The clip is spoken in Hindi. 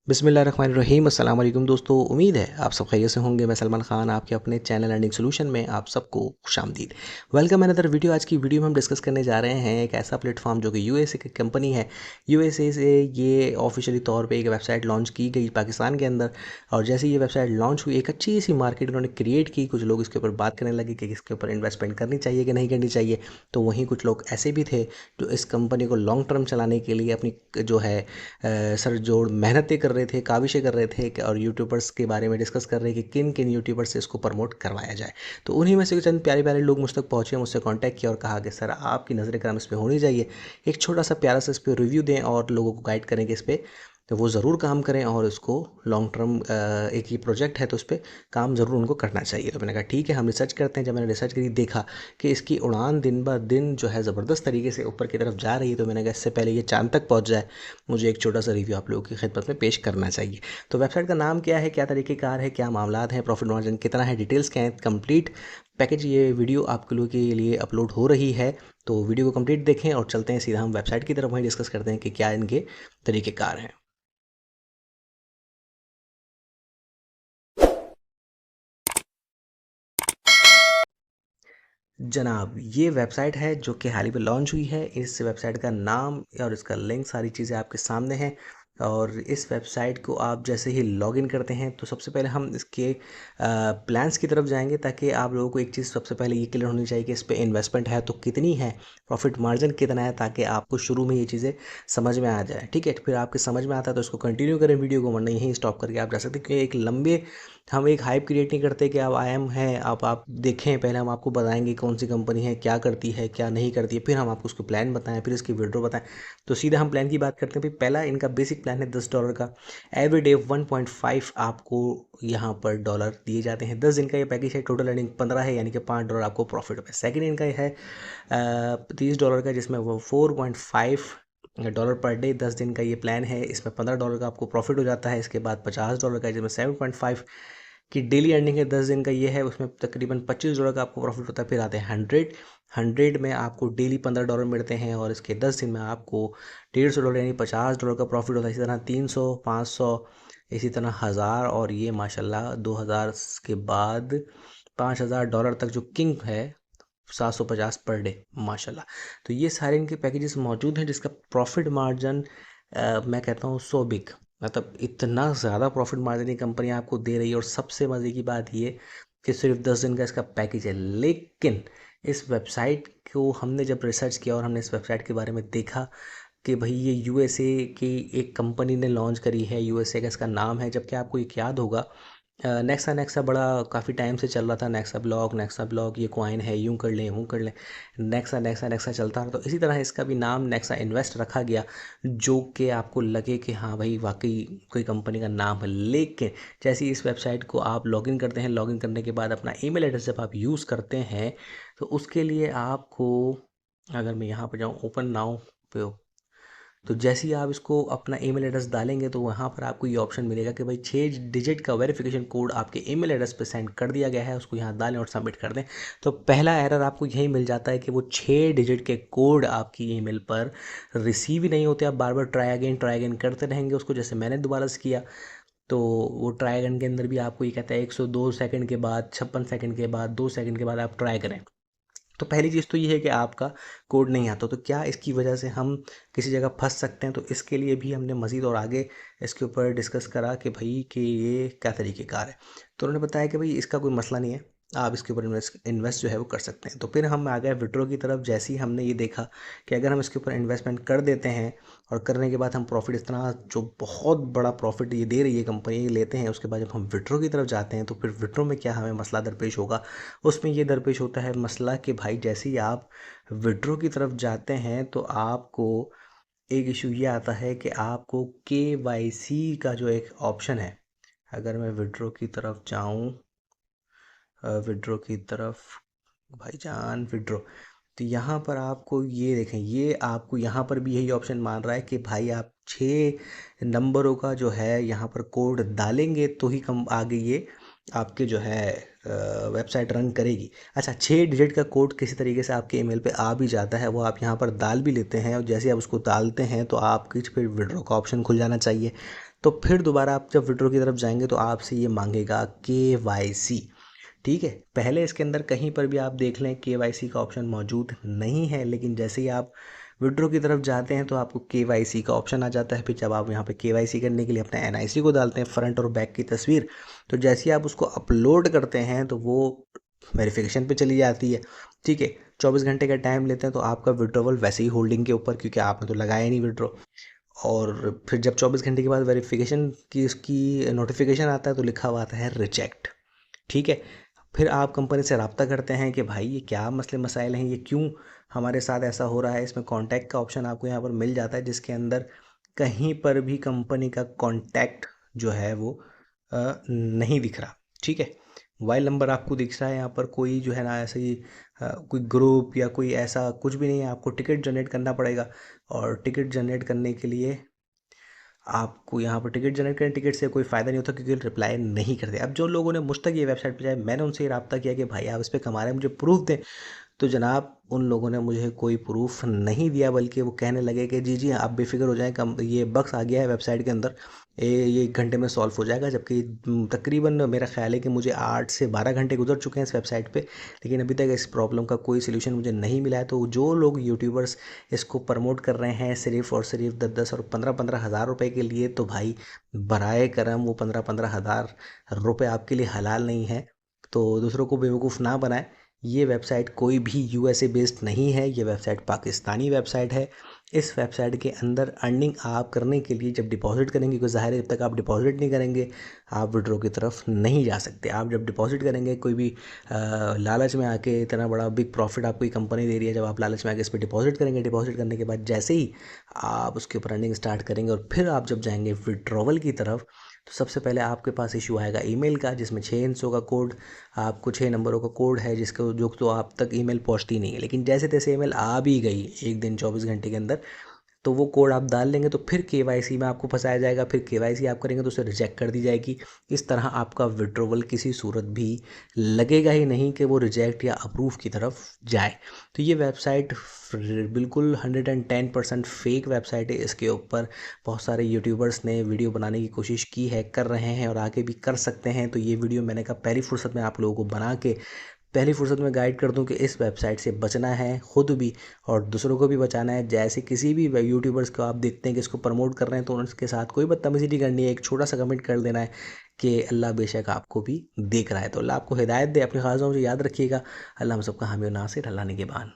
बिस्मिल्लाहिर्रहमानिर्रहीम अस्सलाम वालेकुम दोस्तों। उम्मीद है आप सब खैरियत से होंगे। मैं सलमान खान आपके अपने चैनल अर्निंग सॉल्यूशन में आप सबको खुशामदीद। Welcome another video. आज की वीडियो में हम डिस्कस करने जा रहे हैं एक ऐसा प्लेटफॉर्म जो कि यूएसए की कंपनी है। यूएसए से ये ऑफिशियली तौर पे एक वेबसाइट लॉन्च की गई पाकिस्तान के अंदर, और जैसे ही ये वेबसाइट लॉन्च हुई एक अच्छी सी मार्केट उन्होंने क्रिएट की। कुछ लोग इसके ऊपर बात करने लगे कि इसके ऊपर इन्वेस्टमेंट करनी चाहिए कि नहीं करनी चाहिए। तो वहीं कुछ लोग ऐसे भी थे जो इस कंपनी को लॉन्ग टर्म चलाने के लिए अपनी जो है सर जोड़ मेहनतें कर रहे थे, काविशें कर रहे थे और यूट्यूबर्स के बारे में डिस्कस कर रहे हैं कि किन किन यूट्यूबर्स से इसको प्रमोट करवाया जाए। तो उन्हीं में से चंद प्यारे प्यारे लोग मुझ तक पहुँचे, मुझसे कांटेक्ट किया और कहा कि सर आपकी नज़र करम इस पर होनी चाहिए, एक छोटा सा प्यारा सा इस पर रिव्यू दें और लोगों को गाइड करें कि इस पर तो वो ज़रूर काम करें और इसको लॉन्ग टर्म एक ये प्रोजेक्ट है तो उस पर काम ज़रूर उनको करना चाहिए। तो मैंने कहा ठीक है, हम रिसर्च करते हैं। जब मैंने रिसर्च करी देखा कि इसकी उड़ान दिन ब दिन जो है ज़बरदस्त तरीके से ऊपर की तरफ जा रही है, तो मैंने कहा इससे पहले ये चांद तक पहुंच जाए मुझे एक छोटा सा रिव्यू आप लोगों की खिदमत में पेश करना चाहिए। तो वेबसाइट का नाम क्या है, क्या तरीक़ेकार है, क्या मामलात हैं, प्रॉफिट मार्जिन कितना है, डिटेल्स क्या है, कंप्लीट पैकेज ये वीडियो आप लोगों के लिए अपलोड हो रही है। तो वीडियो को कंप्लीट देखें और चलते हैं सीधा हम वेबसाइट की तरफ, वहीं डिस्कस करते हैं कि क्या इनके तरीक़ेकार हैं। जनाब, ये वेबसाइट है जो कि हाल ही में लॉन्च हुई है। इस वेबसाइट का नाम और इसका लिंक सारी चीज़ें आपके सामने हैं। और इस वेबसाइट को आप जैसे ही लॉगिन करते हैं तो सबसे पहले हम इसके प्लान्स की तरफ जाएंगे, ताकि आप लोगों को एक चीज़ सबसे पहले ये क्लियर होनी चाहिए कि इस पे इन्वेस्टमेंट है तो कितनी है, प्रॉफिट मार्जिन कितना है, ताकि आपको शुरू में ये चीज़ें समझ में आ जाए। ठीक है, फिर आपके समझ में आता है तो इसको कंटिन्यू करें वीडियो को, वरना यहीं स्टॉप करके आप जा सकते हैं, क्योंकि एक लंबे हम एक हाइप क्रिएट नहीं करते कि अब IM है, अब आप देखें। पहले हम आपको बताएंगे कौन सी कंपनी है, क्या करती है, क्या नहीं करती है, फिर हम आपको उसके प्लान बताएं, फिर इसकी विड्रॉ बताएं। तो सीधा हम प्लान की बात करते हैं। भाई पहला इनका बेसिक प्लान है $10 का। एवरीडे 1.5 आपको यहाँ पर डॉलर दिए जाते हैं। 10 दिन का ये पैकेज है। टोटल अर्निंग 15 है, यानी कि $5 आपको प्रॉफिट है। सेकेंड इनका है $30 का, जिसमें वो $4.5 पर डे 10 दिन का ये प्लान है। इसमें $15 का आपको प्रॉफिट हो जाता है। इसके बाद $50 का, जिसमें 7.5 की डेली अर्निंग है 10 दिन का ये है, उसमें तकरीबन $25 का आपको प्रॉफिट होता है। फिर आते हैं 100 में आपको डेली $15 मिलते हैं, और इसके 10 दिन में आपको $150 यानी $50 का प्रॉफिट होता है। इसी तरह 300, 500, इसी तरह 1000, और ये माशाल्लाह 2000 के बाद $5000 तक जो किंग है 750 पर डे माशाल्लाह। तो ये सारे इनके पैकेजेस मौजूद हैं, जिसका प्रॉफिट मार्जिन मैं कहता हूँ सो बिग, मतलब इतना ज़्यादा प्रॉफिट मार्जिन ये कंपनी आपको दे रही है। और सबसे मज़े की बात ये कि सिर्फ 10 दिन का इसका पैकेज है। लेकिन इस वेबसाइट को हमने जब रिसर्च किया और हमने इस वेबसाइट के बारे में देखा कि भाई ये यूएसए की एक कंपनी ने लॉन्च करी है, यूएसए का इसका नाम है। जबकि आपको एक याद होगा नेक्सा नेक्सा बड़ा काफ़ी टाइम से चल रहा था, नेक्सा ब्लॉग, ये कॉइन है, यूं कर लें यूं कर लें, नेक्सा नेक्सा नेक्सा चलता रहा। तो इसी तरह इसका भी नाम नेक्सा इन्वेस्ट रखा गया, जो कि आपको लगे कि हाँ भाई वाकई कोई कंपनी का नाम है। लेकिन जैसे ही इस वेबसाइट को आप लॉगिन करते हैं, लॉगिन करने के बाद अपना ईमेल एड्रेस जब आप यूज़ करते हैं, तो उसके लिए आपको, अगर मैं यहाँ पर जाऊँ ओपन नाउ पे, तो जैसे ही आप इसको अपना ईमेल एड्रेस डालेंगे तो वहाँ पर आपको ये ऑप्शन मिलेगा कि भाई 6 डिजिट का वेरिफिकेशन कोड आपके ईमेल एड्रेस पे सेंड कर दिया गया है, उसको यहाँ डालें और सबमिट कर दें। तो पहला एरर आपको यही मिल जाता है कि वो 6 डिजिट के कोड आपकी ईमेल पर रिसीव ही नहीं होते। आप बार बार ट्राई अगेन करते रहेंगे उसको, जैसे मैंने दोबारा से किया। तो वो ट्राई अगेन के अंदर भी आपको ये कहता है 102 सेकंड के बाद, 56 सेकंड के बाद, 2 सेकंड के बाद आप ट्राई करें। तो पहली चीज़ तो ये है कि आपका कोड नहीं आता। तो क्या इसकी वजह से हम किसी जगह फंस सकते हैं, तो इसके लिए भी हमने मज़ीद और आगे इसके ऊपर डिस्कस करा कि भाई कि ये क्या तरीक़ेकार है। तो उन्होंने बताया कि भाई इसका कोई मसला नहीं है, आप इसके ऊपर इन्वेस्ट जो है वो कर सकते हैं। तो फिर हम आ गए विड्रॉ की तरफ। जैसे ही हमने ये देखा कि अगर हम इसके ऊपर इन्वेस्टमेंट कर देते हैं और करने के बाद हम प्रॉफिट, इतना जो बहुत बड़ा प्रॉफिट ये दे रही है कंपनी, ये लेते हैं, उसके बाद जब हम विड्रॉ की तरफ जाते हैं तो फिर विड्रॉ में क्या हमें मसला दरपेश होगा। उसमें ये दरपेश होता है मसला कि भाई जैसे ही आप विड्रॉ की तरफ जाते हैं तो आपको एक इशू ये आता है कि आपको KYC का जो एक ऑप्शन है, अगर मैं विड्रॉ की तरफ जाऊं, विड्रॉ की तरफ, भाईजान विड्रॉ, तो यहाँ पर आपको ये देखें, ये आपको यहाँ पर भी यही ऑप्शन मान रहा है कि भाई आप 6 नंबरों का जो है यहाँ पर कोड डालेंगे तो ही कम आगे ये आपके जो है वेबसाइट रन करेगी। अच्छा, 6 डिजिट का कोड किसी तरीके से आपके ईमेल पे आ भी जाता है, वो आप यहाँ पर डाल भी लेते हैं और जैसे आप उसको डालते हैं तो आपकी फिर विड्रॉ का ऑप्शन खुल जाना चाहिए। तो फिर दोबारा आप जब विड्रॉ की तरफ जाएंगे तो आपसे ये मांगेगा KYC। ठीक है, पहले इसके अंदर कहीं पर भी आप देख लें KYC का ऑप्शन मौजूद नहीं है, लेकिन जैसे ही आप विड्रॉ की तरफ जाते हैं तो आपको KYC का ऑप्शन आ जाता है। फिर जब आप यहाँ पे KYC करने के लिए अपना NIC को डालते हैं, फ्रंट और बैक की तस्वीर, तो जैसे ही आप उसको अपलोड करते हैं तो वो वेरिफिकेशन पे चली जाती है। ठीक है, 24 घंटे का टाइम लेते हैं तो आपका विड्रॉवल वैसे ही होल्डिंग के ऊपर, क्योंकि आपने तो लगाया नहीं विड्रॉ। और फिर जब 24 घंटे के बाद वेरिफिकेशन की उसकी नोटिफिकेशन आता है तो लिखा हुआ आता है रिजेक्ट। ठीक है, फिर आप कंपनी से रब्ता करते हैं कि भाई ये क्या मसले मसाइल हैं, ये क्यों हमारे साथ ऐसा हो रहा है। इसमें कॉन्टैक्ट का ऑप्शन आपको यहाँ पर मिल जाता है, जिसके अंदर कहीं पर भी कंपनी का कॉन्टैक्ट जो है वो नहीं दिख रहा। ठीक है, मोबाइल नंबर आपको दिख रहा है यहाँ पर, कोई जो है ना ऐसे ही कोई ग्रुप या कोई ऐसा कुछ भी नहीं है। आपको टिकट जनरेट करना पड़ेगा, और टिकट जनरेट करने के लिए आपको यहाँ पर टिकट जनरेट करें, टिकट से कोई फ़ायदा नहीं होता क्योंकि रिप्लाई नहीं करते। अब जो लोगों ने मुझ तक ये वेबसाइट पे जाए, मैंने उनसे ये रब्ता किया कि भाई आप इस पे कमा रहे हैं, मुझे प्रूफ दें। तो जनाब उन लोगों ने मुझे कोई प्रूफ नहीं दिया, बल्कि वो कहने लगे कि जी जी आप बेफिक्र हो जाएं, कम ये बग्स आ गया है वेबसाइट के अंदर, ये 1 घंटे में सॉल्व हो जाएगा। जबकि तकरीबन मेरा ख्याल है कि मुझे 8 से 12 घंटे गुजर चुके हैं इस वेबसाइट पे, लेकिन अभी तक इस प्रॉब्लम का कोई सोल्यूशन मुझे नहीं मिला है। तो जो लोग यूट्यूबर्स इसको प्रमोट कर रहे हैं सिर्फ और सिर्फ 10-10 और 15-15 हज़ार रुपए के लिए, तो भाई बराए करम वो 15-15 हज़ार रुपये आपके लिए हलाल नहीं है। तो दूसरों को बेवकूफ़ ना बनाएं। ये वेबसाइट कोई भी USA बेस्ड नहीं है, ये वेबसाइट पाकिस्तानी वेबसाइट है। इस वेबसाइट के अंदर अर्निंग आप करने के लिए जब डिपॉजिट करेंगे, क्योंकि ज़ाहिर है जब तक आप डिपॉजिट नहीं करेंगे आप विड्रॉ की तरफ नहीं जा सकते। आप जब डिपॉजिट करेंगे, कोई भी लालच में आके इतना बड़ा बिग प्रॉफिट आपको कोई कंपनी दे रही है, जब आप लालच में आके इस पर डिपॉजिट करेंगे, डिपॉजिट करने के बाद जैसे ही आप उसके ऊपर अर्निंग स्टार्ट करेंगे और फिर आप जब जाएंगे विड्रॉवल की तरफ, तो सबसे पहले आपके पास इशू आएगा ईमेल का, जिसमें 6 हिस्सों का कोड, आपको 6 नंबरों का कोड है, जिसको जो तो आप तक ईमेल पहुंचती नहीं है। लेकिन जैसे तैसे ईमेल आ भी गई एक दिन 24 घंटे के अंदर, तो वो कोड आप डाल लेंगे तो फिर KYC में आपको फंसाया जाएगा। फिर KYC आप करेंगे तो उसे रिजेक्ट कर दी जाएगी। इस तरह आपका विड्रॉवल किसी सूरत भी लगेगा ही नहीं कि वो रिजेक्ट या अप्रूव की तरफ जाए। तो ये वेबसाइट बिल्कुल 110% फेक वेबसाइट है। इसके ऊपर बहुत सारे यूट्यूबर्स ने वीडियो बनाने की कोशिश की है, कर रहे हैं और आगे भी कर सकते हैं। तो ये वीडियो मैंने कहा पहली फुर्सत में आप लोगों को बना के पहली फुर्सत में गाइड कर दूं कि इस वेबसाइट से बचना है, खुद भी और दूसरों को भी बचाना है। जैसे किसी भी यूट्यूबर्स को आप देखते हैं कि इसको प्रमोट कर रहे हैं, तो उनके साथ कोई बदतमीजी नहीं करनी है, एक छोटा सा कमेंट कर देना है कि अल्लाह बेशक आपको भी देख रहा है। तो अल्लाह आपको हिदायत दे, अपनी ख्वाहिशों से याद रखिएगा। अल्लाह हम सबका हामी और नासिर, अल्लाह निगहबान।